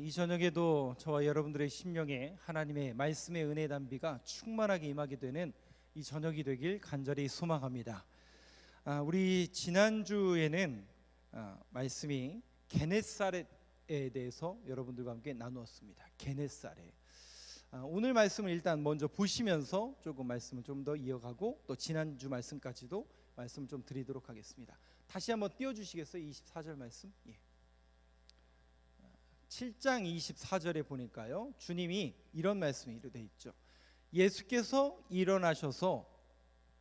이 저녁에도 저와 여러분들의 심령에 하나님의 말씀의 은혜 담비가 충만하게 임하게 되는 이 저녁이 되길 간절히 소망합니다. 우리 지난주에는 말씀이 게네사렛에 대해서 여러분들과 함께 나누었습니다. 게네사렛. 오늘 말씀을 일단 먼저 보시면서 조금 말씀을 좀 더 이어가고 또 지난주 말씀까지도 말씀을 좀 드리도록 하겠습니다. 다시 한번 띄워주시겠어요? 24절 말씀. 7장 24절에 보니까요, 주님이 이런 말씀이 이르되 있죠. 예수께서 일어나셔서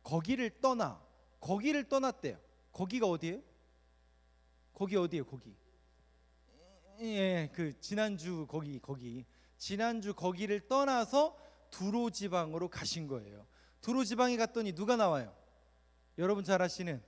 거기를 떠났대요. 거기가 어디예요? 거기 어디예요? 거기. 지난주 거기. 지난주 거기를 떠나서 두로 지방으로 가신 거예요. 두로 지방에 갔더니 누가 나와요? 여러분 잘 아시는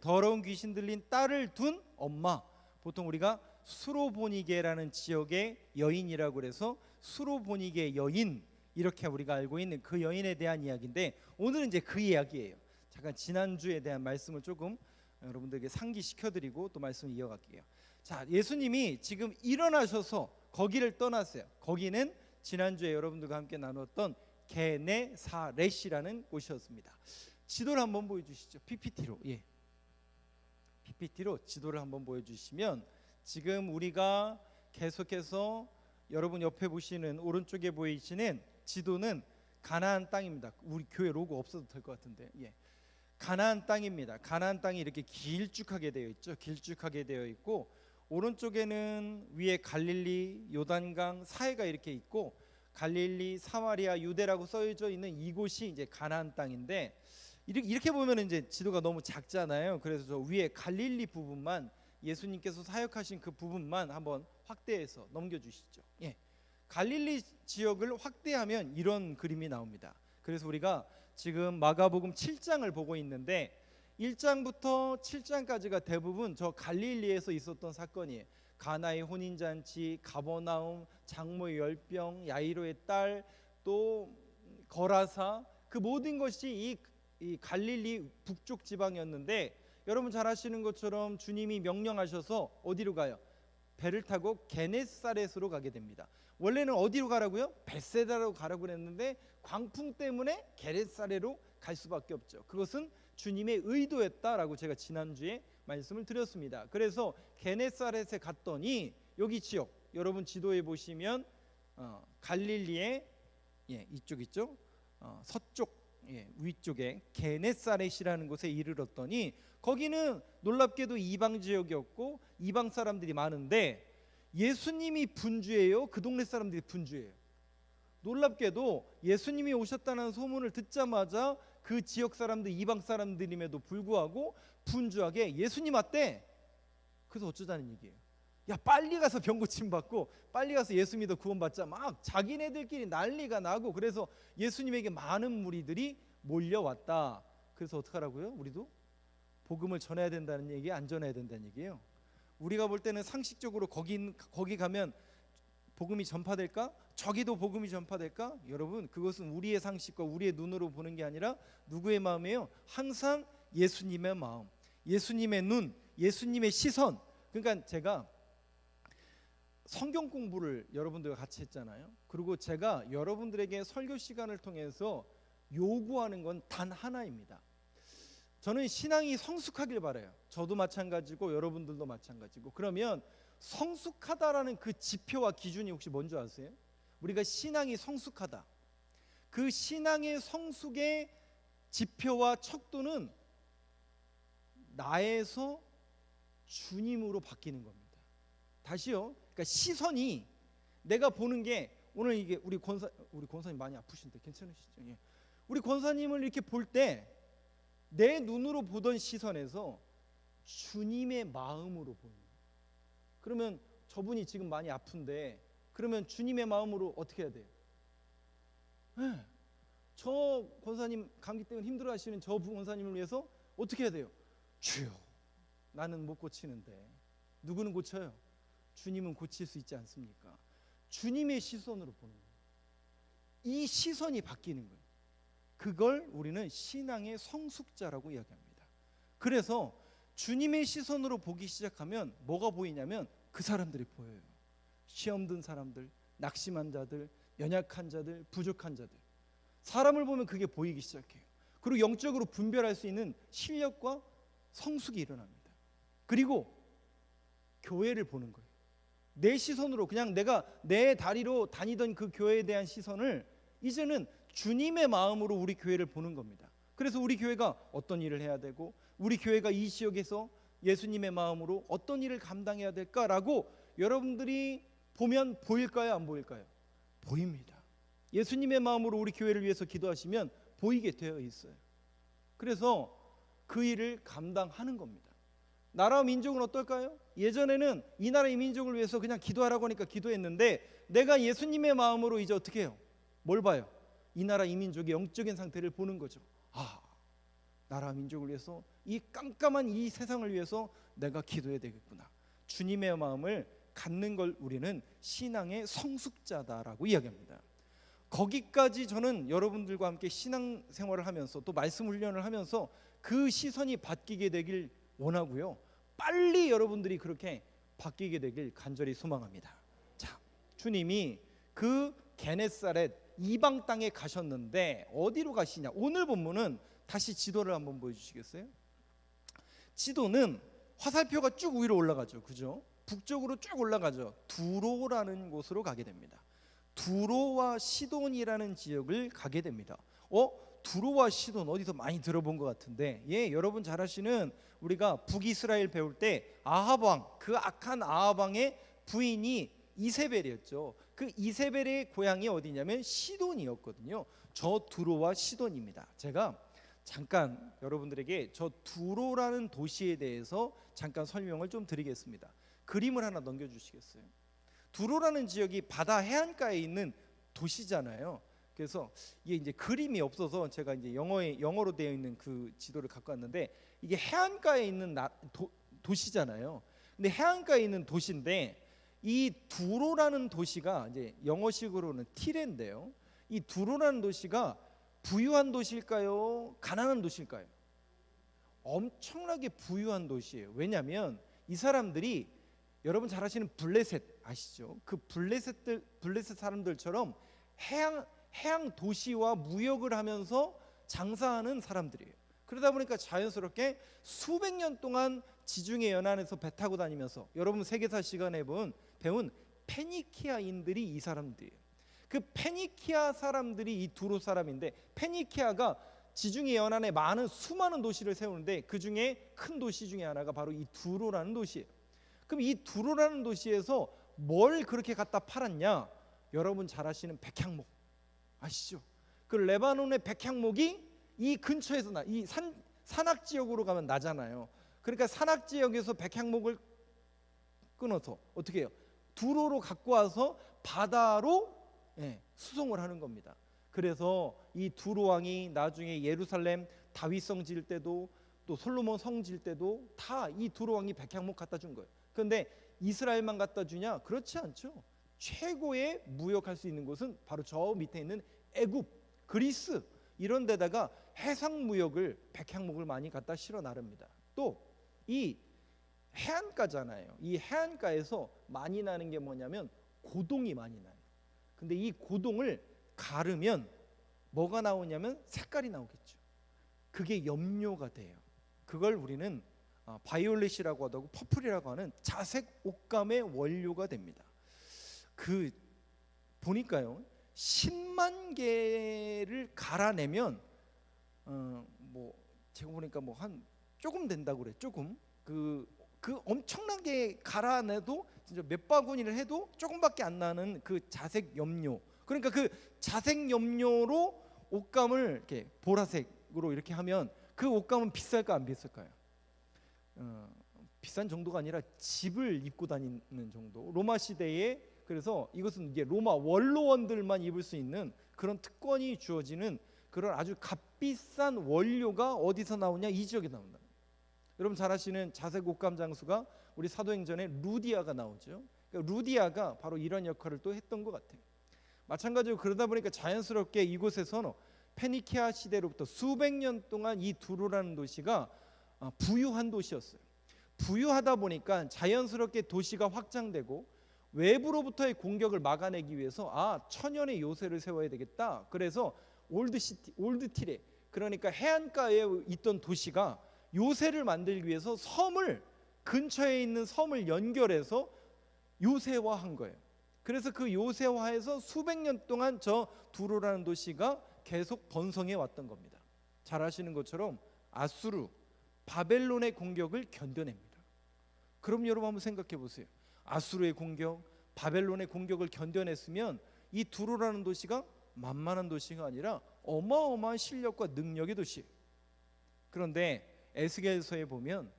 더러운 귀신 들린 딸을 둔 엄마. 보통 우리가 수로보니게라는 지역의 여인이라고 그래서 수로보니게 여인, 이렇게 우리가 알고 있는 그 여인에 대한 이야기인데, 오늘은 이제 그 이야기예요. 잠깐 지난주에 대한 말씀을 조금 여러분들에게 상기시켜드리고 또 말씀을 이어갈게요. 자, 예수님이 지금 일어나셔서 거기를 떠났어요. 거기는 지난주에 여러분들과 함께 나누었던 게네사렛이라는 곳이었습니다. 지도를 한번 보여주시죠. PPT로. PPT로 지도를 한번 보여주시면, 지금 우리가 계속해서 여러분 옆에 보시는 오른쪽에 보이시는 지도는 가나안 땅입니다. 우리 교회 로고 없어도 될 것 같은데, 가나안 땅입니다. 가나안 땅이 이렇게 길쭉하게 되어 있죠. 길쭉하게 되어 있고, 오른쪽에는 위에 갈릴리, 요단강, 사해가 이렇게 있고, 갈릴리, 사마리아, 유대라고 써져 있는 이곳이 이제 가나안 땅인데, 이렇게 보면 이제 지도가 너무 작잖아요. 그래서 저 위에 갈릴리 부분만, 예수님께서 사역하신 그 부분만 한번 확대해서 넘겨주시죠. 갈릴리 지역을 확대하면 이런 그림이 나옵니다. 그래서 우리가 지금 마가복음 7장을 보고 있는데 1장부터 7장까지가 대부분 저 갈릴리에서 있었던 사건이에요. 가나의 혼인잔치, 가버나움, 장모의 열병, 야이로의 딸, 또 거라사, 그 모든 것이 이 갈릴리 북쪽 지방이었는데, 여러분 잘 아시는 것처럼 주님이 명령하셔서 어디로 가요? 배를 타고 게네사렛으로 가게 됩니다. 원래는 어디로 가라고요? 벳세다로 가라고 그랬는데 광풍 때문에 게네사렛으로 갈 수밖에 없죠. 그것은 주님의 의도였다라고 제가 지난주에 말씀을 드렸습니다. 그래서 게네사렛에 갔더니 여기 지역, 여러분 지도에 보시면 갈릴리의 이쪽 있죠? 서쪽 위쪽에 게네사렛이라는 곳에 이르렀더니, 거기는 놀랍게도 이방 지역이었고 이방 사람들이 많은데 예수님이 분주해요? 그 동네 사람들이 분주해요? 놀랍게도 예수님이 오셨다는 소문을 듣자마자 그 지역 사람들, 이방 사람들임에도 불구하고 분주하게 예수님 왔대. 그래서 어쩌자는 얘기예요? 야, 빨리 가서 병 고침 받고 빨리 가서 예수 믿어 구원받자. 막 자기네들끼리 난리가 나고, 그래서 예수님에게 많은 무리들이 몰려왔다. 그래서 어떡하라고요? 우리도 복음을 전해야 된다는 얘기, 안 전해야 된다는 얘기예요. 우리가 볼 때는 상식적으로 거기 가면 복음이 전파될까? 저기도 복음이 전파될까? 여러분, 그것은 우리의 상식과 우리의 눈으로 보는 게 아니라 누구의 마음이에요? 항상 예수님의 마음, 예수님의 눈, 예수님의 시선. 그러니까 제가 성경 공부를 여러분들과 같이 했잖아요. 그리고 제가 여러분들에게 설교 시간을 통해서 요구하는 건 단 하나입니다. 저는 신앙이 성숙하길 바라요. 저도 마찬가지고 여러분들도 마찬가지고. 그러면 성숙하다라는 그 지표와 기준이 혹시 뭔지 아세요? 우리가 신앙이 성숙하다, 그 신앙의 성숙의 지표와 척도는 나에서 주님으로 바뀌는 겁니다. 다시요. 그러니까 시선이, 내가 보는 게, 오늘 이게 우리 권사님 많이 아프신데 괜찮으시죠? 우리 권사님을 이렇게 볼 때 내 눈으로 보던 시선에서 주님의 마음으로 보는 거예요. 그러면 저분이 지금 많이 아픈데, 그러면 주님의 마음으로 어떻게 해야 돼요? 저 권사님 감기 때문에 힘들어하시는 저 권사님을 위해서 어떻게 해야 돼요? 주여, 나는 못 고치는데 누구는 고쳐요? 주님은 고칠 수 있지 않습니까? 주님의 시선으로 보는 거예요. 이 시선이 바뀌는 거예요. 그걸 우리는 신앙의 성숙자라고 이야기합니다. 그래서 주님의 시선으로 보기 시작하면 뭐가 보이냐면 그 사람들이 보여요. 시험 든 사람들, 낙심한 자들, 연약한 자들, 부족한 자들. 사람을 보면 그게 보이기 시작해요. 그리고 영적으로 분별할 수 있는 실력과 성숙이 일어납니다. 그리고 교회를 보는 거예요. 내 시선으로, 그냥 내가 내 다리로 다니던 그 교회에 대한 시선을 이제는 주님의 마음으로 우리 교회를 보는 겁니다. 그래서 우리 교회가 어떤 일을 해야 되고, 우리 교회가 이 지역에서 예수님의 마음으로 어떤 일을 감당해야 될까라고 여러분들이 보면 보일까요? 안 보일까요? 보입니다. 예수님의 마음으로 우리 교회를 위해서 기도하시면 보이게 되어 있어요. 그래서 그 일을 감당하는 겁니다. 나라와 민족은 어떨까요? 예전에는 이 나라의 민족을 위해서 그냥 기도하라고 하니까 기도했는데, 내가 예수님의 마음으로 이제 어떻게 해요? 뭘 봐요? 이 나라 이 민족의 영적인 상태를 보는 거죠. 아, 나라 민족을 위해서, 이 깜깜한 이 세상을 위해서 내가 기도해야 되겠구나. 주님의 마음을 갖는 걸 우리는 신앙의 성숙자다라고 이야기합니다. 거기까지 저는 여러분들과 함께 신앙생활을 하면서 또 말씀 훈련을 하면서 그 시선이 바뀌게 되길 원하고요. 빨리 여러분들이 그렇게 바뀌게 되길 간절히 소망합니다. 자, 주님이 그 게네사렛 이방 땅에 가셨는데 어디로 가시냐? 오늘 본문은 다시 지도를 한번 보여주시겠어요? 지도는 화살표가 쭉 위로 올라가죠. 그죠? 북쪽으로 쭉 올라가죠. 두로라는 곳으로 가게 됩니다. 두로와 시돈이라는 지역을 가게 됩니다. 두로와 시돈 어디서 많이 들어본 것 같은데, 예, 여러분 잘 아시는, 우리가 북이스라엘 배울 때 아합 왕, 그 악한 아합 왕의 부인이 이세벨이었죠. 그 이세벨의 고향이 어디냐면 시돈이었거든요. 저 두로와 시돈입니다. 제가 잠깐 여러분들에게 저 두로라는 도시에 대해서 잠깐 설명을 좀 드리겠습니다. 그림을 하나 넘겨주시겠어요? 두로라는 지역이 바다 해안가에 있는 도시잖아요. 그래서 이게 이제 그림이 없어서 제가 이제 영어로 되어 있는 그 지도를 갖고 왔는데, 이게 해안가에 있는 도시잖아요. 근데 해안가에 있는 도시인데, 이 두로라는 도시가 이제 영어식으로는 티레인데요. 이 두로라는 도시가 부유한 도시일까요? 가난한 도시일까요? 엄청나게 부유한 도시예요. 왜냐하면 이 사람들이, 여러분 잘 아시는 블레셋 아시죠? 그 블레셋 사람들처럼 해양 도시와 무역을 하면서 장사하는 사람들이에요. 그러다 보니까 자연스럽게 수백 년 동안 지중해 연안에서 배 타고 다니면서, 여러분 세계사 시간에 배운 페니키아인들이 이 사람들이에요. 그 페니키아 사람들이 이 두로 사람인데, 페니키아가 지중해 연안에 수많은 도시를 세우는데 그 중에 큰 도시 중에 하나가 바로 이 두로라는 도시예요. 그럼 이 두로라는 도시에서 뭘 그렇게 갖다 팔았냐? 여러분 잘 아시는 백향목 아시죠? 그 레바논의 백향목이 이 근처에서 이 산악 지역으로 가면 나잖아요. 그러니까 산악 지역에서 백향목을 끊어서 어떻게 해요? 두로로 갖고 와서 바다로 수송을 하는 겁니다. 그래서 이 두로 왕이 나중에 예루살렘 다윗성 지을 때도, 또 솔로몬 성 지을 때도 다 이 두로 왕이 백향목 갖다 준 거예요. 그런데 이스라엘만 갖다 주냐? 그렇지 않죠. 최고의 무역할 수 있는 곳은 바로 저 밑에 있는 애굽, 그리스 이런 데다가 해상 무역을, 백향목을 많이 갖다 실어 나릅니다. 또 이 해안가잖아요. 이 해안가에서 많이 나는 게 뭐냐면 고동이 많이 나요. 근데 이 고동을 가르면 뭐가 나오냐면 색깔이 나오겠죠. 그게 염료가 돼요. 그걸 우리는 바이올렛이라고 하고 퍼플이라고 하는 자색 옷감의 원료가 됩니다. 그 보니까요, 10만 개를 갈아내면 제가 보니까 한 조금 된다고 그래. 조금 그 엄청나게 갈아내도 진짜 몇 바구니를 해도 조금밖에 안 나는 그 자색 염료. 그러니까 그 자색 염료로 옷감을 이렇게 보라색으로 이렇게 하면 그 옷감은 비쌀까 안 비쌀까요? 비싼 정도가 아니라 집을 입고 다니는 정도. 로마 시대에, 그래서 이것은 이제 로마 원로원들만 입을 수 있는 그런 특권이 주어지는 그런 아주 값비싼 원료가 어디서 나오냐? 이 지역에 나온다. 여러분 잘 아시는 자색 옷감 장수가 우리 사도행전에 루디아가 나오죠. 그러니까 루디아가 바로 이런 역할을 또 했던 것 같아요. 마찬가지로 그러다 보니까 자연스럽게 이곳에서는 페니키아 시대로부터 수백 년 동안 이 두로라는 도시가 부유한 도시였어요. 부유하다 보니까 자연스럽게 도시가 확장되고 외부로부터의 공격을 막아내기 위해서 천연의 요새를 세워야 되겠다. 그래서 올드시티, 올드티레, 그러니까 해안가에 있던 도시가 요새를 만들기 위해서 섬을, 근처에 있는 섬을 연결해서 요새화한 거예요. 그래서 그 요새화해서 수백 년 동안 저 두로라는 도시가 계속 번성해 왔던 겁니다. 잘 아시는 것처럼 아수르, 바벨론의 공격을 견뎌냅니다. 그럼 여러분 한번 생각해 보세요. 아수르의 공격, 바벨론의 공격을 견뎌냈으면 이 두로라는 도시가 만만한 도시가 아니라 어마어마한 실력과 능력의 도시예요. 그런데 에스겔서에 보면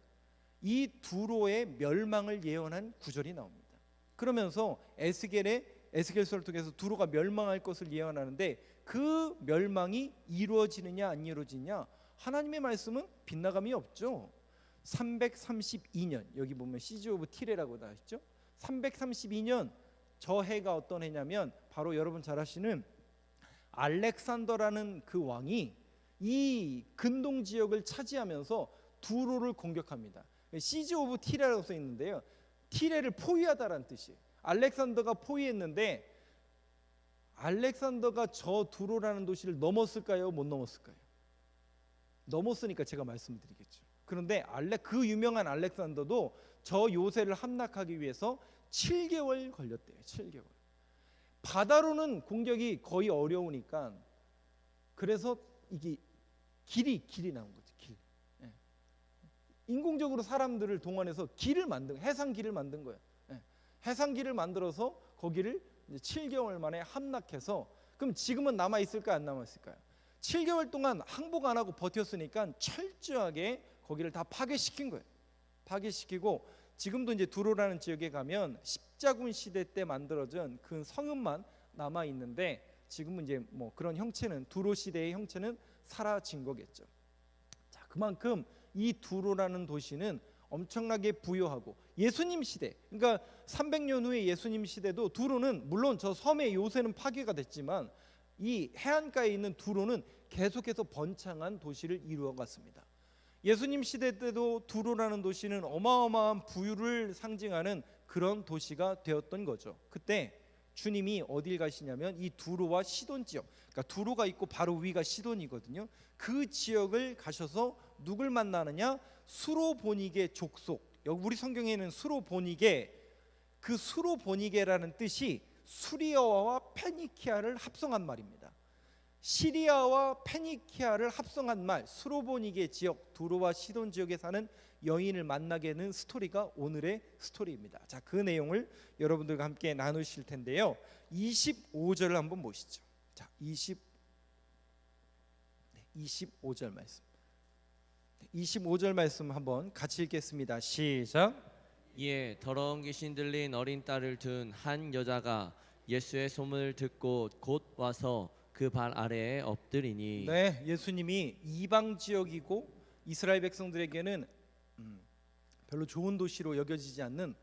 이 두로의 멸망을 예언한 구절이 나옵니다. 그러면서 에스겔서를 통해서 두로가 멸망할 것을 예언하는데 그 멸망이 이루어지느냐 안 이루어지느냐, 하나님의 말씀은 빗나감이 없죠. 332년, 여기 보면 시즈 오브 티레라고 나왔죠. 332년, 저 해가 어떤 해냐면 바로 여러분 잘 아시는 알렉산더라는 그 왕이 이 근동 지역을 차지하면서 두로를 공격합니다. 시즈 오브 티레라고 써 있는데요, 티레를 포위하다라는 뜻이에요. 알렉산더가 포위했는데 알렉산더가 저 두로라는 도시를 넘었을까요? 못 넘었을까요? 넘었으니까 제가 말씀드리겠죠. 그런데 그 유명한 알렉산더도 저 요새를 함락하기 위해서 7개월 걸렸대요. 7개월. 바다로는 공격이 거의 어려우니까, 그래서 이게 길이 나온 거죠. 길. 예. 인공적으로 사람들을 동원해서 길을 만든, 해상길을 만든 거예요. 예. 해상길을 만들어서 거기를 이제 7개월 만에 함락해서, 그럼 지금은 남아 있을까요? 안 남아 있을까요? 7개월 동안 항복 안 하고 버텼으니까 철저하게 거기를 다 파괴시킨 거예요. 파괴시키고 지금도 이제 두로라는 지역에 가면 십자군 시대 때 만들어진 그 성읍만 남아 있는데, 지금은 이제 뭐 그런 형체는, 두로 시대의 형체는 사라진 거겠죠. 자, 그만큼 이 두로라는 도시는 엄청나게 부유하고, 예수님 시대, 그러니까 300년 후에 예수님 시대도 두로는, 물론 저 섬의 요새는 파괴가 됐지만 이 해안가에 있는 두로는 계속해서 번창한 도시를 이루어갔습니다. 예수님 시대 때도 두로라는 도시는 어마어마한 부유를 상징하는 그런 도시가 되었던 거죠. 그때 주님이 어딜 가시냐면 이 두로와 시돈 지역, 그러니까 두로가 있고 바로 위가 시돈이거든요. 그 지역을 가셔서 누굴 만나느냐? 수로보니게 족속. 여기 우리 성경에는 수로보니게, 그 수로보니게라는 뜻이 수리아와 페니키아를 합성한 말입니다. 시리아와 페니키아를 합성한 말, 수로보니게 지역, 두로와 시돈 지역에 사는 여인을 만나게 되는 스토리가 오늘의 스토리입니다. 자, 그 내용을 여러분들과 함께 나누실 텐데요. 25절을 한번 보시죠. 자, 25절 말씀. 25절 말씀 한번 같이 읽겠습니다. 시작. 이에 더러운 귀신 들린 어린 딸을 둔 한 여자가 예수의 소문을 듣고 곧 와서 그 발 아래에 엎드리니. 네, 예수님이 이방 지역이고 이스라엘 백성들에게는 별로 좋은 도시로 여겨지지 않는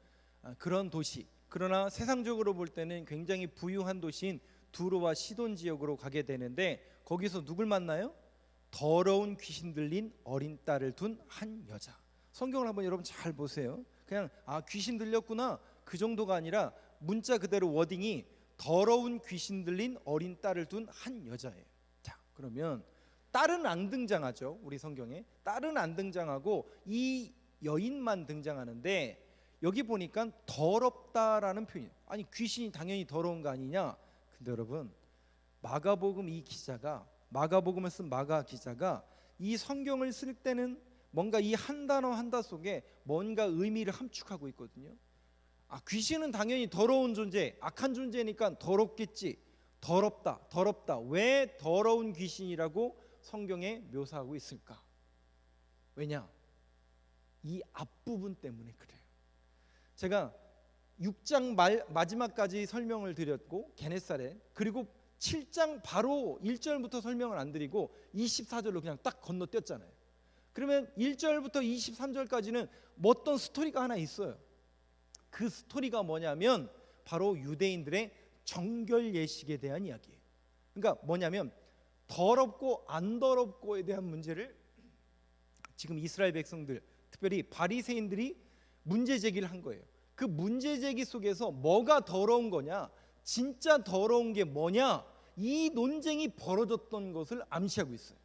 그런 도시, 그러나 세상적으로 볼 때는 굉장히 부유한 도시인 두로와 시돈 지역으로 가게 되는데, 거기서 누굴 만나요? 더러운 귀신 들린 어린 딸을 둔 한 여자. 성경을 한번 여러분 잘 보세요. 그냥 귀신 들렸구나 그 정도가 아니라 문자 그대로 워딩이 더러운 귀신 들린 어린 딸을 둔 한 여자예요. 자, 그러면 딸은 안 등장하죠. 우리 성경에 딸은 안 등장하고 이 여인만 등장하는데, 여기 보니까 더럽다라는 표현이, 아니 귀신이 당연히 더러운 거 아니냐. 근데 여러분, 마가복음 이 기자가, 마가복음을 쓴 마가 기자가 이 성경을 쓸 때는 뭔가 이 한 단어 한 단어 속에 뭔가 의미를 함축하고 있거든요. 귀신은 당연히 더러운 존재, 악한 존재니까 더럽겠지. 더럽다. 왜 더러운 귀신이라고 성경에 묘사하고 있을까? 왜냐? 이 앞부분 때문에 그래요. 제가 6장 마지막까지 설명을 드렸고, 게네사렛, 그리고 7장 바로 1절부터 설명을 안 드리고 24절로 그냥 딱 건너뛰었잖아요. 그러면 1절부터 23절까지는 어떤 스토리가 하나 있어요. 그 스토리가 뭐냐면 바로 유대인들의 정결 예식에 대한 이야기예요. 그러니까 뭐냐면 더럽고 안 더럽고에 대한 문제를 지금 이스라엘 백성들, 특별히 바리새인들이 문제 제기를 한 거예요. 그 문제 제기 속에서 뭐가 더러운 거냐, 진짜 더러운 게 뭐냐, 이 논쟁이 벌어졌던 것을 암시하고 있어요.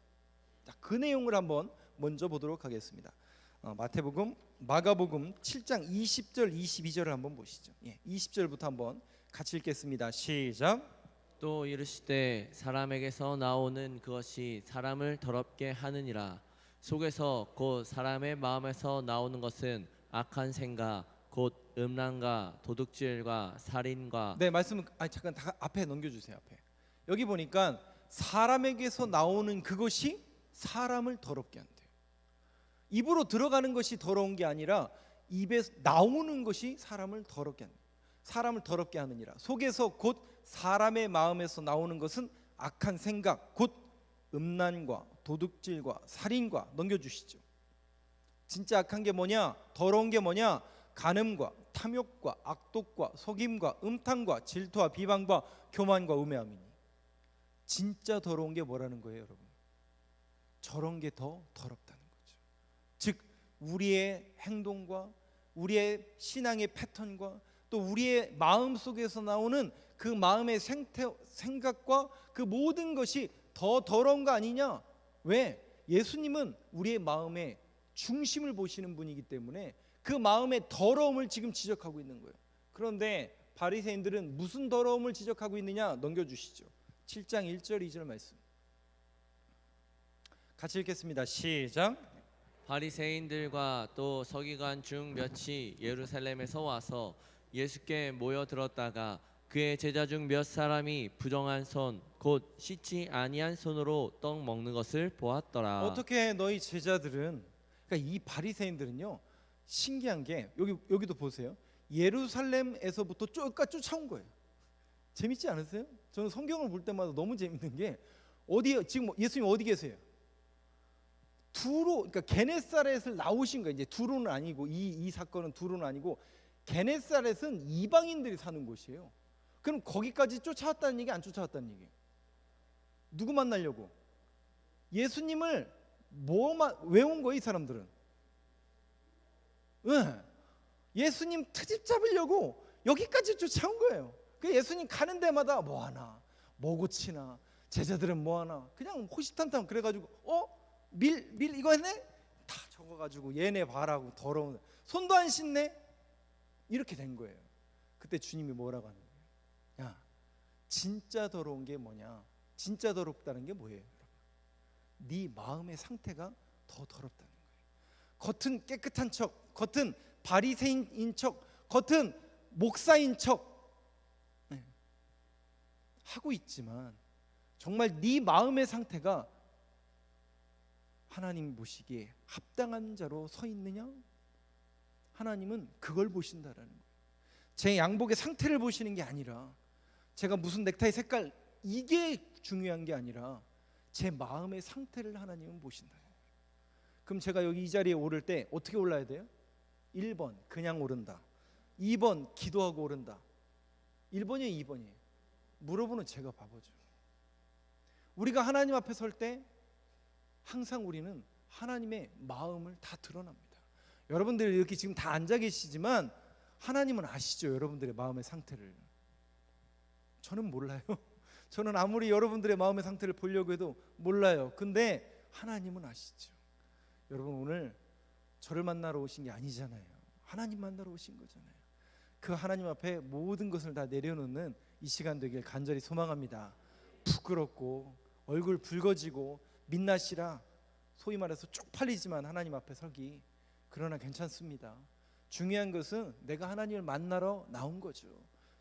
자, 그 내용을 한번 먼저 보도록 하겠습니다. 마태복음, 마가복음 7장 20절 22절을 한번 보시죠. 20절부터 한번 같이 읽겠습니다. 시작. 또 이르시되 사람에게서 나오는 그것이 사람을 더럽게 하느니라. 속에서 곧 사람의 마음에서 나오는 것은 악한 생각 곧 음란과 도둑질과 살인과. 네, 말씀 잠깐 다 앞에 넘겨주세요. 앞에 여기 보니까 사람에게서 나오는 그것이 사람을 더럽게 한대요. 입으로 들어가는 것이 더러운 게 아니라 입에 나오는 것이 사람을 더럽게 한다. 사람을 더럽게 하느니라. 속에서 곧 사람의 마음에서 나오는 것은 악한 생각 곧 음란과 도둑질과 살인과. 넘겨주시죠. 진짜 악한 게 뭐냐, 더러운 게 뭐냐, 간음과 탐욕과 악독과 속임과 음탕과 질투와 비방과 교만과 우매함이니. 진짜 더러운 게 뭐라는 거예요, 여러분? 저런 게 더 더럽다는 거죠. 즉 우리의 행동과 우리의 신앙의 패턴과 또 우리의 마음 속에서 나오는 그 마음의 생각과 그 모든 것이 더 더러운 거 아니냐? 왜? 예수님은 우리의 마음의 중심을 보시는 분이기 때문에 그 마음의 더러움을 지금 지적하고 있는 거예요. 그런데 바리새인들은 무슨 더러움을 지적하고 있느냐? 넘겨주시죠. 7장 1절 2절 말씀 같이 읽겠습니다. 시작. 바리새인들과 또 서기관 중 몇이 예루살렘에서 와서 예수께 모여들었다가 그의 제자 중 몇 사람이 부정한 손 곧 씻지 아니한 손으로 떡 먹는 것을 보았더라. 어떻게 너희 제자들은, 그러니까 이 바리새인들은요, 신기한 게 여기도 보세요. 예루살렘에서부터 쫓아온 거예요. 재밌지 않으세요? 저는 성경을 볼 때마다 너무 재밌는 게, 어디 지금 예수님 어디 계세요? 두로, 그러니까 게네사렛을 나오신 거예요. 이제 두로는 아니고, 이 사건은 두로는 아니고 게네사렛은 이방인들이 사는 곳이에요. 그럼 거기까지 쫓아왔다는 얘기, 안 쫓아왔다는 얘기? 누구 만나려고? 예수님을 왜 온 거예요, 이 사람들은? 예수님 트집 잡으려고 여기까지 쫓아온 거예요. 그 예수님 가는 데마다 뭐 하나, 뭐 고치나, 제자들은 뭐 하나, 그냥 호시탐탐. 그래가지고 밀 이거 했네? 다 적어가지고 얘네 봐라고, 더러운, 손도 안 씻네? 이렇게 된 거예요. 그때 주님이 뭐라고 하는 거예요? 야, 진짜 더러운 게 뭐냐? 진짜 더럽다는 게 뭐예요, 여러분? 네 마음의 상태가 더 더럽다는 거예요. 겉은 깨끗한 척, 겉은 바리새인인 척, 겉은 목사인 척 하고 있지만 정말 네 마음의 상태가 하나님 보시기에 합당한 자로 서 있느냐? 하나님은 그걸 보신다라는 거예요. 제 양복의 상태를 보시는 게 아니라, 제가 무슨 넥타이 색깔, 이게 중요한 게 아니라 제 마음의 상태를 하나님은 보신다. 그럼 제가 여기 이 자리에 오를 때 어떻게 올라야 돼요? 1번 그냥 오른다, 2번 기도하고 오른다. 1번이에요, 2번이에요? 물어보는 제가 바보죠. 우리가 하나님 앞에 설 때 항상 우리는 하나님의 마음을 다 드러납니다. 여러분들 이렇게 지금 다 앉아 계시지만 하나님은 아시죠, 여러분들의 마음의 상태를. 저는 몰라요. 저는 아무리 여러분들의 마음의 상태를 보려고 해도 몰라요. 근데 하나님은 아시죠. 여러분, 오늘 저를 만나러 오신 게 아니잖아요. 하나님 만나러 오신 거잖아요. 그 하나님 앞에 모든 것을 다 내려놓는 이 시간 되길 간절히 소망합니다. 부끄럽고 얼굴 붉어지고 민낯이라 소위 말해서 쪽팔리지만 하나님 앞에 서기, 그러나 괜찮습니다. 중요한 것은 내가 하나님을 만나러 나온 거죠.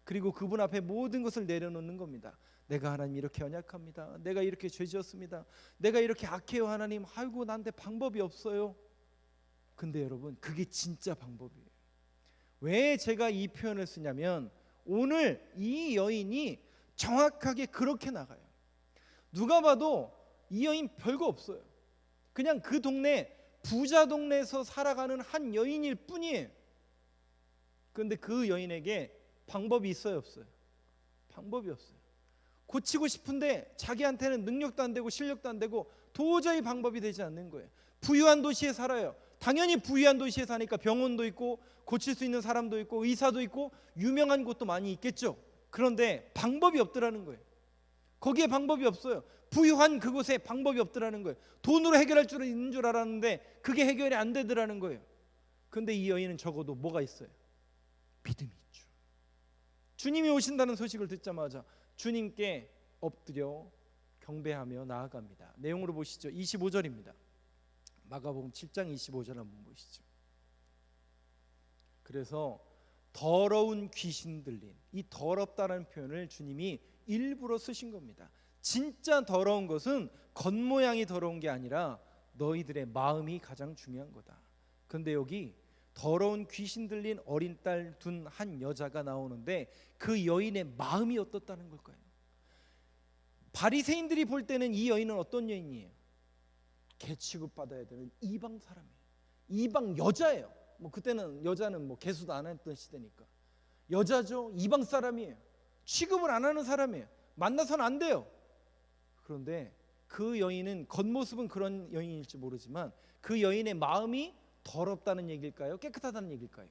그리고 그분 앞에 모든 것을 내려놓는 겁니다. 내가 하나님 이렇게 연약합니다. 내가 이렇게 죄지었습니다. 내가 이렇게 악해요, 하나님. 아이고, 나한테 방법이 없어요. 근데 여러분, 그게 진짜 방법이에요. 왜 제가 이 표현을 쓰냐면, 오늘 이 여인이 정확하게 그렇게 나가요. 누가 봐도 이 여인 별거 없어요. 그냥 그 동네, 부자 동네에서 살아가는 한 여인일 뿐이에요. 그런데 그 여인에게 방법이 있어요, 없어요? 방법이 없어요. 고치고 싶은데 자기한테는 능력도 안 되고 실력도 안 되고 도저히 방법이 되지 않는 거예요. 부유한 도시에 살아요. 당연히 부유한 도시에 사니까 병원도 있고 고칠 수 있는 사람도 있고 의사도 있고 유명한 곳도 많이 있겠죠. 그런데 방법이 없더라는 거예요. 거기에 방법이 없어요. 부유한 그곳에 방법이 없더라는 거예요. 돈으로 해결할 줄 있는 줄 알았는데 그게 해결이 안 되더라는 거예요. 그런데 이 여인은 적어도 뭐가 있어요? 믿음이 있죠. 주님이 오신다는 소식을 듣자마자 주님께 엎드려 경배하며 나아갑니다. 내용으로 보시죠. 25절입니다. 마가복음 7장 25절 한번 보시죠. 그래서 더러운 귀신 들린, 이 더럽다는 표현을 주님이 일부러 쓰신 겁니다. 진짜 더러운 것은 겉모양이 더러운 게 아니라 너희들의 마음이 가장 중요한 거다. 그런데 여기 더러운 귀신 들린 어린 딸 둔 한 여자가 나오는데 그 여인의 마음이 어떻다는 걸까요? 바리새인들이 볼 때는 이 여인은 어떤 여인이에요? 개 취급받아야 되는 이방 사람이에요. 이방 여자예요. 뭐 그때는 여자는 뭐 개수도 안 했던 시대니까 여자죠. 이방 사람이에요. 취급을 안 하는 사람이에요. 만나서는 안 돼요. 그런데 그 여인은 겉모습은 그런 여인일지 모르지만 그 여인의 마음이 더럽다는 얘기일까요? 깨끗하다는 얘기일까요?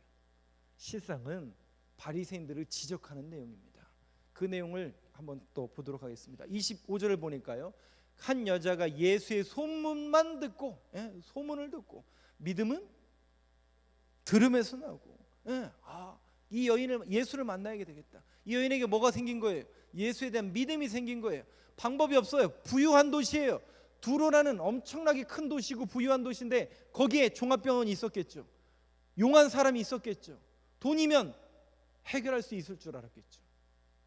실상은 바리새인들을 지적하는 내용입니다. 그 내용을 한번 또 보도록 하겠습니다. 25절을 보니까요, 한 여자가 예수의 소문만 듣고, 소문을 듣고, 믿음은 들음에서 나오고, 이 여인을, 예수를 만나야 되겠다. 이 여인에게 뭐가 생긴 거예요? 예수에 대한 믿음이 생긴 거예요. 방법이 없어요. 부유한 도시예요. 두로라는 엄청나게 큰 도시고 부유한 도시인데 거기에 종합병원이 있었겠죠. 용한 사람이 있었겠죠. 돈이면 해결할 수 있을 줄 알았겠죠.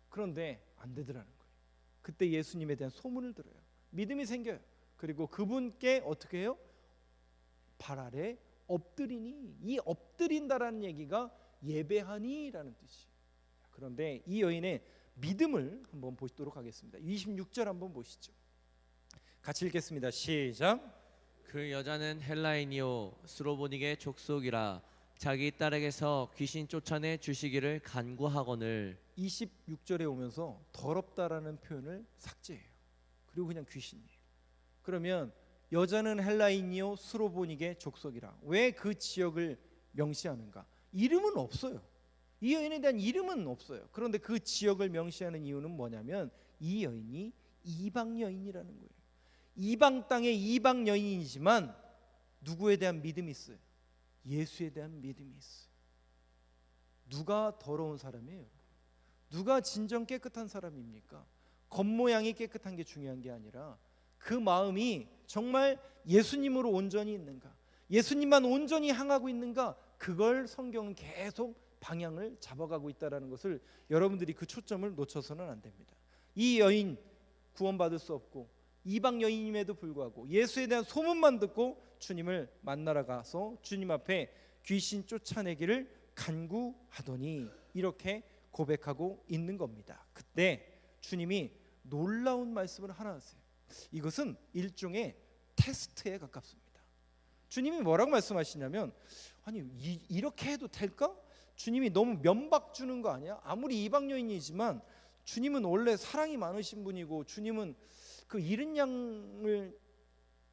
그런데 안 되더라는 거예요. 그때 예수님에 대한 소문을 들어요. 믿음이 생겨요. 그리고 그분께 어떻게 해요? 발 아래 엎드리니, 이 엎드린다라는 얘기가 예배하니라는 뜻이에요. 그런데 이 여인의 믿음을 한번 보도록 하겠습니다. 26절 한번 보시죠. 같이 읽겠습니다. 시작. 그 여자는 헬라인이요 스로보닉의 족속이라 자기 딸에게서 귀신 쫓아내 주시기를 간구하거늘. 26절에 오면서 더럽다라는 표현을 삭제해요. 그리고 그냥 귀신이에요. 그러면 여자는 헬라인이요 스로보닉의 족속이라, 왜 그 지역을 명시하는가? 이름은 없어요. 이 여인에 대한 이름은 없어요. 그런데 그 지역을 명시하는 이유는 뭐냐면 이 여인이 이방 여인이라는 거예요. 이방 땅의 이방 여인이지만 누구에 대한 믿음이 있어요? 예수에 대한 믿음이 있어요. 누가 더러운 사람이에요? 누가 진정 깨끗한 사람입니까? 겉모양이 깨끗한 게 중요한 게 아니라 그 마음이 정말 예수님으로 온전히 있는가, 예수님만 온전히 향하고 있는가, 그걸 성경은 계속 방향을 잡아가고 있다는 것을 여러분들이 그 초점을 놓쳐서는 안 됩니다. 이 여인 구원받을 수 없고 이방 여인임에도 불구하고 예수에 대한 소문만 듣고 주님을 만나러 가서 주님 앞에 귀신 쫓아내기를 간구하더니 이렇게 고백하고 있는 겁니다. 그때 주님이 놀라운 말씀을 하나 하세요. 이것은 일종의 테스트에 가깝습니다. 주님이 뭐라고 말씀하시냐면, 아니 이렇게 해도 될까? 주님이 너무 면박 주는 거 아니야? 아무리 이방 여인이지만 주님은 원래 사랑이 많으신 분이고 주님은 그 잃은 양을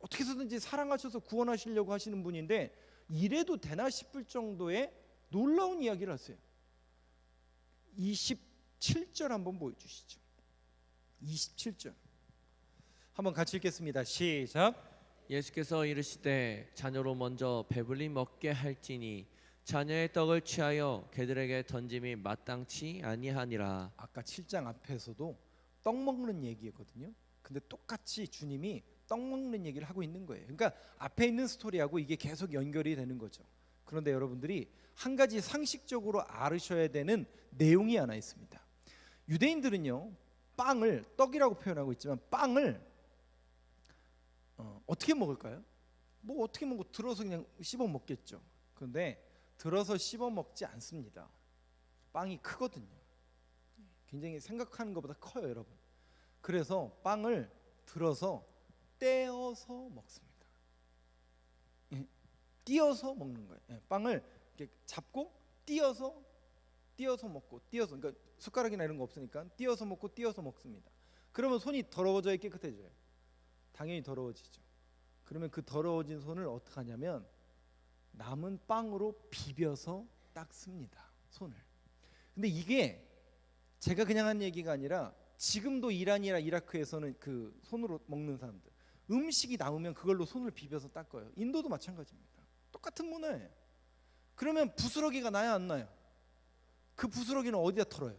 어떻게 해서든지 사랑하셔서 구원하시려고 하시는 분인데 이래도 되나 싶을 정도의 놀라운 이야기를 하세요. 27절 한번 보여주시죠. 27절 한번 같이 읽겠습니다. 시작. 예수께서 이르시되 자녀로 먼저 배불리 먹게 할지니 자녀의 떡을 취하여 개들에게 던짐이 마땅치 아니하니라. 아까 7장 앞에서도 떡 먹는 얘기거든요. 근데 똑같이 주님이 떡 먹는 얘기를 하고 있는 거예요. 그러니까 앞에 있는 스토리하고 이게 계속 연결이 되는 거죠. 그런데 여러분들이 한 가지 상식적으로 알으셔야 되는 내용이 하나 있습니다. 유대인들은요, 빵을, 떡이라고 표현하고 있지만 빵을 어떻게 먹을까요? 뭐 어떻게 먹고 들어서 그냥 씹어 먹겠죠. 그런데 들어서 씹어 먹지 않습니다. 빵이 크거든요. 굉장히 생각하는 것보다 커요, 여러분. 그래서 빵을 들어서 떼어서 먹습니다. 띄어서 먹는 거예요. 빵을 이렇게 잡고 띄어서 먹고, 띄어서, 그러니까 숟가락이나 이런 거 없으니까 띄어서 먹고 띄어서 먹습니다. 그러면 손이 더러워져야 깨끗해져요. 당연히 더러워지죠. 그러면 그 더러워진 손을 어떻게 하냐면 남은 빵으로 비벼서 닦습니다, 손을. 근데 이게 제가 그냥 한 얘기가 아니라 지금도 이란이나 이라크에서는 그 손으로 먹는 사람들, 음식이 남으면 그걸로 손을 비벼서 닦아요. 인도도 마찬가지입니다. 똑같은 문화예요. 그러면 부스러기가 나야 안 나요? 그 부스러기는 어디다 털어요?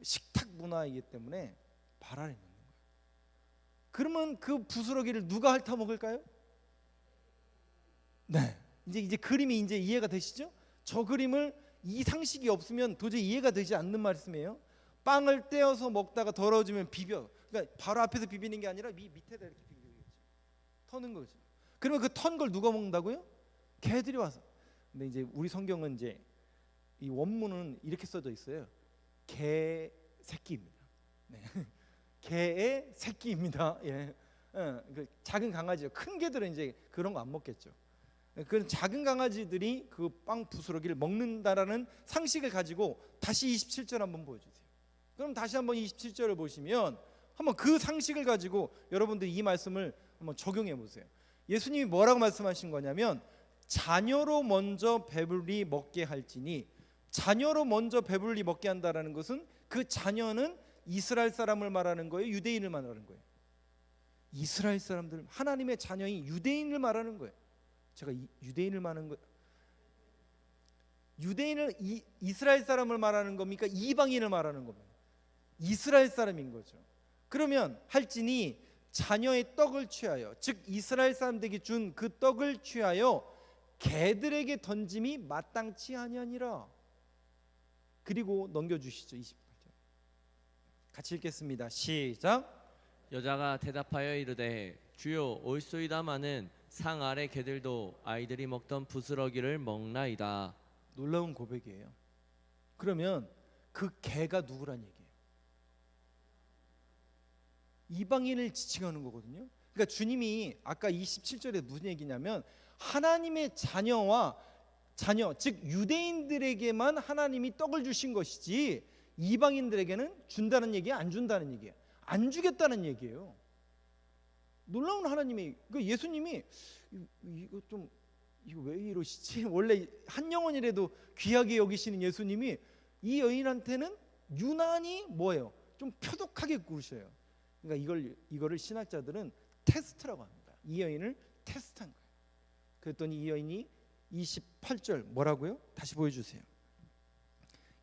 식탁 문화이기 때문에 발 아래 넣는 거예요. 그러면 그 부스러기를 누가 핥아 먹을까요? 네. 이제 그림이 이제 이해가 되시죠? 저 그림을 이 상식이 없으면 도저히 이해가 되지 않는 말씀이에요. 빵을 떼어서 먹다가 더러워지면 비벼. 그러니까 바로 앞에서 비비는 게 아니라 밑에다 이렇게 비비겠죠. 터는 거죠. 그러면 그 턴 걸 누가 먹는다고요? 개들이 와서. 근데 이제 우리 성경은 이제 이 원문은 이렇게 써져 있어요. 개 새끼입니다. 네. 개의 새끼입니다. 예. 그 작은 강아지요. 큰 개들은 이제 그런 거 안 먹겠죠. 그 작은 강아지들이 그 빵 부스러기를 먹는다라는 상식을 가지고 다시 27절 한번 보여주세요. 그럼 다시 한번 27절을 보시면 한번 그 상식을 가지고 여러분들 이 말씀을 한번 적용해 보세요. 예수님이 뭐라고 말씀하신 거냐면 자녀로 먼저 배불리 먹게 할지니, 자녀로 먼저 배불리 먹게 한다라는 것은 그 자녀는 이스라엘 사람을 말하는 거예요, 유대인을 말하는 거예요? 이스라엘 사람들, 하나님의 자녀인 유대인을 말하는 거예요. 제가 유대인을 말하는 거, 유대인을 이스라엘 사람을 말하는 겁니까? 이방인을 말하는 겁니다. 이스라엘 사람인 거죠. 그러면 할지니 자녀의 떡을 취하여, 즉 이스라엘 사람들에게 준 그 떡을 취하여 개들에게 던짐이 마땅치 아니하니라. 그리고 넘겨주시죠. 28절 같이 읽겠습니다. 시작. 여자가 대답하여 이르되 주여 올소이다마는 상 아래 개들도 아이들이 먹던 부스러기를 먹나이다. 놀라운 고백이에요. 그러면 그 개가 누구란 얘기예요? 이방인을 지칭하는 거거든요. 그러니까 주님이 아까 27절에 무슨 얘기냐면 하나님의 자녀 즉 유대인들에게만 하나님이 떡을 주신 것이지 이방인들에게는 준다는 얘기야, 안 준다는 얘기야? 안 주겠다는 얘기예요. 놀라운 하나님이, 그 예수님이 이거 왜 이러시지? 원래 한 영혼이라도 귀하게 여기시는 예수님이 이 여인한테는 유난히 뭐예요? 좀 표독하게 구르셔요. 그러니까 이거를 신학자들은 테스트라고 합니다. 이 여인을 테스트한 거예요. 그랬더니 이 여인이 28절 뭐라고요? 다시 보여주세요.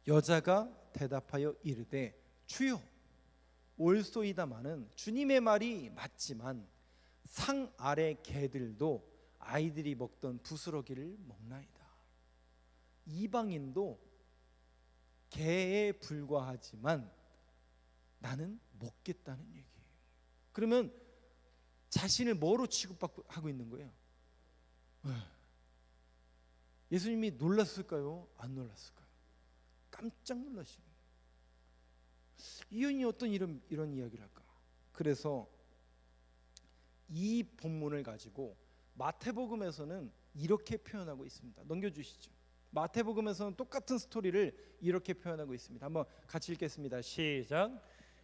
여자가 대답하여 이르되 주여 올소이다마는, 주님의 말이 맞지만 상 아래 개들도 아이들이 먹던 부스러기를 먹나이다. 이방인도 개에 불과하지만 나는 먹겠다는 얘기예요. 그러면 자신을 뭐로 취급하고 있는 거예요? 예수님이 놀랐을까요? 안 놀랐을까요? 깜짝 놀라시는. 이 여인이 어떤 이런 이야기를 할까? 그래서 이 본문을 가지고 마태복음에서는 이렇게 표현하고 있습니다. 넘겨주시죠. 마태복음에서는 똑같은 스토리를 이렇게 표현하고 있습니다. 한번 같이 읽겠습니다. 시작.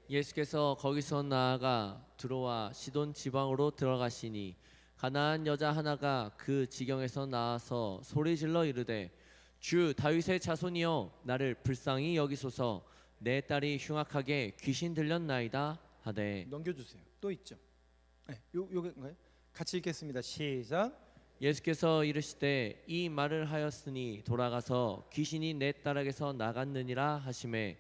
예수께서 거기서 나아가 들어와 시돈 지방으로 들어가시니 가나안 여자 하나가 그 지경에서 나와서 소리질러 이르되 주 다윗의 자손이여 나를 불쌍히 여기소서, 내 딸이 흉악하게 귀신 들렸나이다 하되. 넘겨주세요. 또 있죠. 네, 요건가요? 같이 읽겠습니다. 시작. 예수께서 이르시되 이 말을 하였으니 돌아가서 귀신이 내 딸에게서 나갔느니라 하시매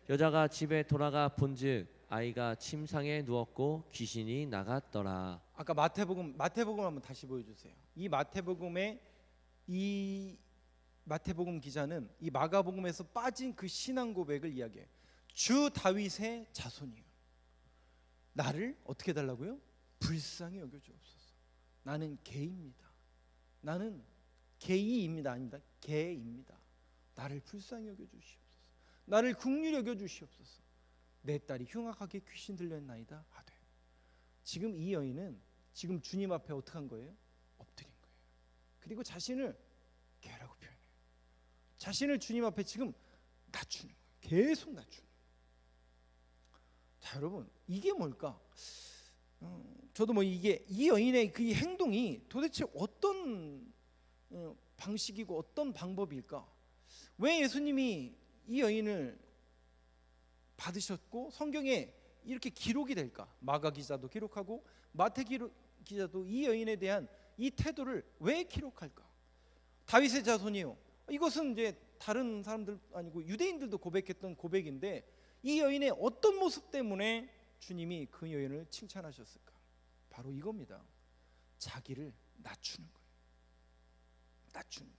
여자가 집에 돌아가 본즉 아이가 침상에 누웠고 귀신이 나갔더라. 아까 마태복음 한번 다시 보여주세요. 이 마태복음 기자는 이 마가복음에서 빠진 그 신앙 고백을 이야기해요. 주 다윗의 자손이요, 나를 어떻게 해달라고요? 불쌍히 여겨주옵소서. 나는 개입니다. 나는 개이입니다. 아닙니다. 개입니다. 나를 불쌍히 여겨주시옵소서. 나를 긍휼히 여겨주시옵소서. 내 딸이 흉악하게 귀신 들렸나이다 하되. 지금 이 여인은 지금 주님 앞에 어떻게 한 거예요? 엎드린 거예요. 그리고 자신을 개라고 표현해요. 자신을 주님 앞에 지금 낮추는 거예요. 계속 낮추는 거예요. 자, 여러분, 이게 뭘까? 저도 뭐 이게 이 여인의 그 행동이 도대체 어떤 방식이고 어떤 방법일까? 왜 예수님이 이 여인을 받으셨고 성경에 이렇게 기록이 될까? 마가 기자도 기록하고 마태 기자도 이 여인에 대한 이 태도를 왜 기록할까? 다윗의 자손이요. 이것은 이제 다른 사람들 아니고 유대인들도 고백했던 고백인데 이 여인의 어떤 모습 때문에 주님이 그 여인을 칭찬하셨을까? 바로 이겁니다. 자기를 낮추는 거예요. 낮추는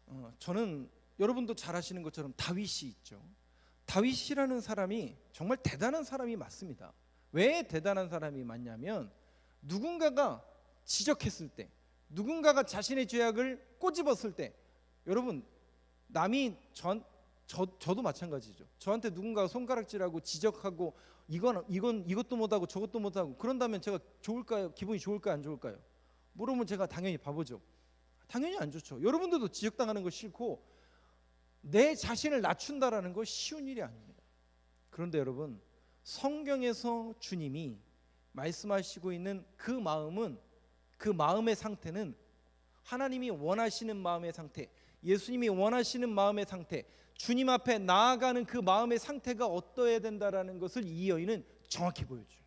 거예요. 저는 여러분도 잘 아시는 것처럼 다윗이 있죠. 다윗이라는 사람이 정말 대단한 사람이 맞습니다. 왜 대단한 사람이 맞냐면 누군가가 지적했을 때, 누군가가 자신의 죄악을 꼬집었을 때, 여러분 남이 저도 마찬가지죠. 저한테 누군가가 손가락질하고 지적하고 이것도 못하고 저것도 못하고 그런다면 제가 좋을까요? 기분이 좋을까요? 안 좋을까요? 물으면 제가 당연히 바보죠. 당연히 안 좋죠. 여러분들도 지적당하는 거 싫고 내 자신을 낮춘다라는 거 쉬운 일이 아닙니다. 그런데 여러분 성경에서 주님이 말씀하시고 있는 그 마음은, 그 마음의 상태는 하나님이 원하시는 마음의 상태, 예수님이 원하시는 마음의 상태, 주님 앞에 나아가는 그 마음의 상태가 어떠해야 된다라는 것을 이 여인은 정확히 보여줘요.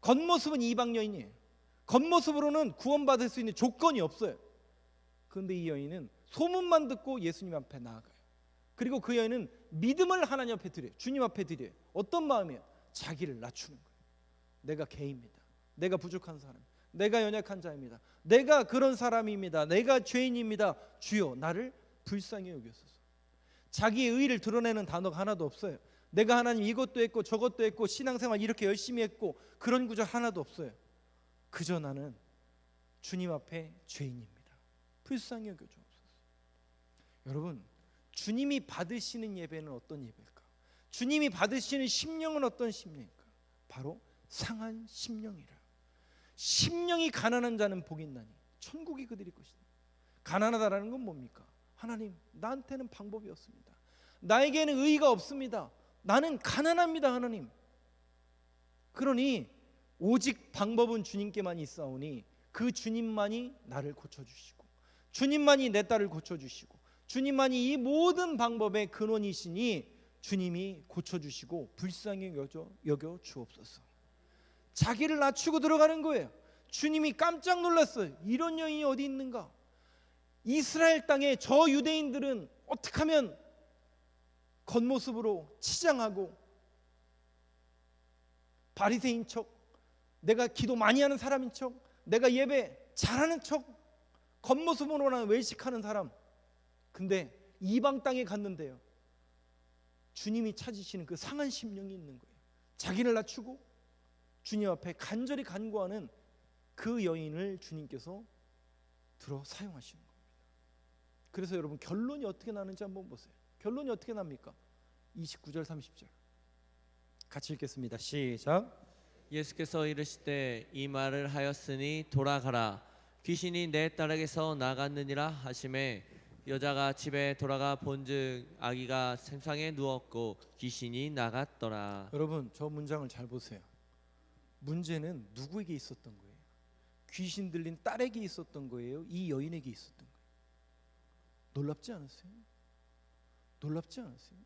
겉모습은 이방 여인이에요. 겉모습으로는 구원받을 수 있는 조건이 없어요. 그런데 이 여인은 소문만 듣고 예수님 앞에 나아가요. 그리고 그 여인은 믿음을 하나님 앞에 드려요. 주님 앞에 드려요. 어떤 마음이에요? 자기를 낮추는 거예요. 내가 개입니다. 내가 부족한 사람, 내가 연약한 자입니다. 내가 그런 사람입니다. 내가 죄인입니다. 주여 나를 불쌍히 여기소서. 자기의 의의를 드러내는 단어가 하나도 없어요. 내가 하나님 이것도 했고 저것도 했고 신앙생활 이렇게 열심히 했고 그런 구절 하나도 없어요. 그저 나는 주님 앞에 죄인입니다. 불쌍히 여겨주옵소서. 여러분 주님이 받으시는 예배는 어떤 예배일까? 주님이 받으시는 심령은 어떤 심령일까? 바로 상한 심령이라. 심령이 가난한 자는 복이 있나니 천국이 그들이 것이다. 가난하다라는 건 뭡니까? 하나님 나한테는 방법이 없습니다. 나에게는 의의가 없습니다. 나는 가난합니다. 하나님. 그러니 오직 방법은 주님께만 있사오니 그 주님만이 나를 고쳐주시고 주님만이 내 딸을 고쳐주시고 주님만이 이 모든 방법의 근원이시니 주님이 고쳐주시고 불쌍히 여겨 주옵소서. 자기를 낮추고 들어가는 거예요. 주님이 깜짝 놀랐어요. 이런 여인이 어디 있는가? 이스라엘 땅에 저 유대인들은 어떻게 하면 겉모습으로 치장하고 바리새인 척, 내가 기도 많이 하는 사람인 척, 내가 예배 잘하는 척, 겉모습으로만 외식하는 사람. 근데 이방 땅에 갔는데요, 주님이 찾으시는 그 상한 심령이 있는 거예요. 자기를 낮추고 주님 앞에 간절히 간구하는 그 여인을 주님께서 들어 사용하시는 겁니다. 그래서 여러분 결론이 어떻게 나는지 한번 보세요. 결론이 어떻게 납니까? 29절 30절 같이 읽겠습니다. 시작. 예수께서 이르시되 이 말을 하였으니 돌아가라. 귀신이 내 딸에게서 나갔느니라 하시매 여자가 집에 돌아가 본즉 아기가 생상에 누웠고 귀신이 나갔더라. 여러분 저 문장을 잘 보세요. 문제는 누구에게 있었던 거예요? 귀신 들린 딸에게 있었던 거예요? 이 여인에게 있었던 거예요? 놀랍지 않으세요? 놀랍지 않으세요?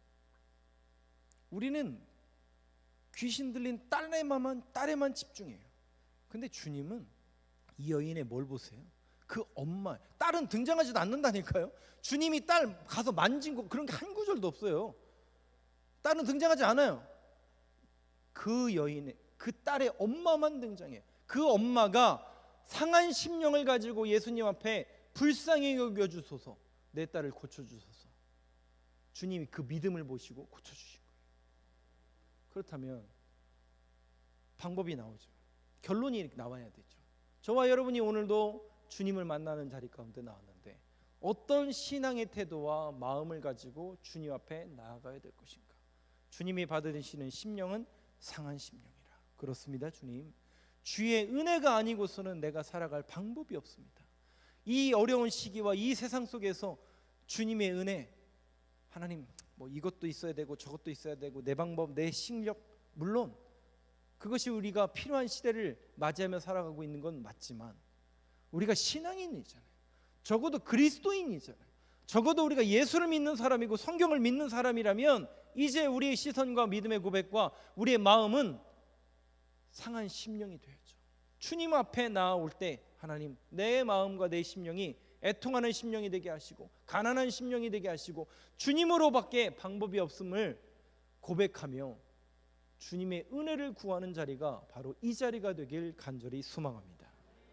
우리는 귀신 들린 딸에만 집중해요. 근데 주님은 이 여인의 뭘 보세요? 그 엄마, 딸은 등장하지도 않는다니까요. 주님이 딸 가서 만진 거 그런 게 한 구절도 없어요. 딸은 등장하지 않아요. 그 여인의, 그 딸의 엄마만 등장해요. 그 엄마가 상한 심령을 가지고 예수님 앞에 불쌍히 여겨주소서, 내 딸을 고쳐주소서. 주님이 그 믿음을 보시고 고쳐주신 거예요. 그렇다면 방법이 나오죠. 결론이 나와야 되죠. 저와 여러분이 오늘도 주님을 만나는 자리 가운데 나왔는데 어떤 신앙의 태도와 마음을 가지고 주님 앞에 나아가야 될 것인가? 주님이 받으시는 심령은 상한 심령이라. 그렇습니다. 주님, 주의 은혜가 아니고서는 내가 살아갈 방법이 없습니다. 이 어려운 시기와 이 세상 속에서 주님의 은혜, 하나님 뭐 이것도 있어야 되고 저것도 있어야 되고 내 방법, 내 실력, 물론 그것이 우리가 필요한 시대를 맞이하며 살아가고 있는 건 맞지만 우리가 신앙인이잖아요. 적어도 그리스도인이잖아요. 적어도 우리가 예수를 믿는 사람이고 성경을 믿는 사람이라면 이제 우리의 시선과 믿음의 고백과 우리의 마음은 상한 심령이 되어야죠. 주님 앞에 나아올 때 하나님, 내 마음과 내 심령이 애통하는 심령이 되게 하시고 가난한 심령이 되게 하시고 주님으로밖에 방법이 없음을 고백하며 주님의 은혜를 구하는 자리가 바로 이 자리가 되길 간절히 소망합니다.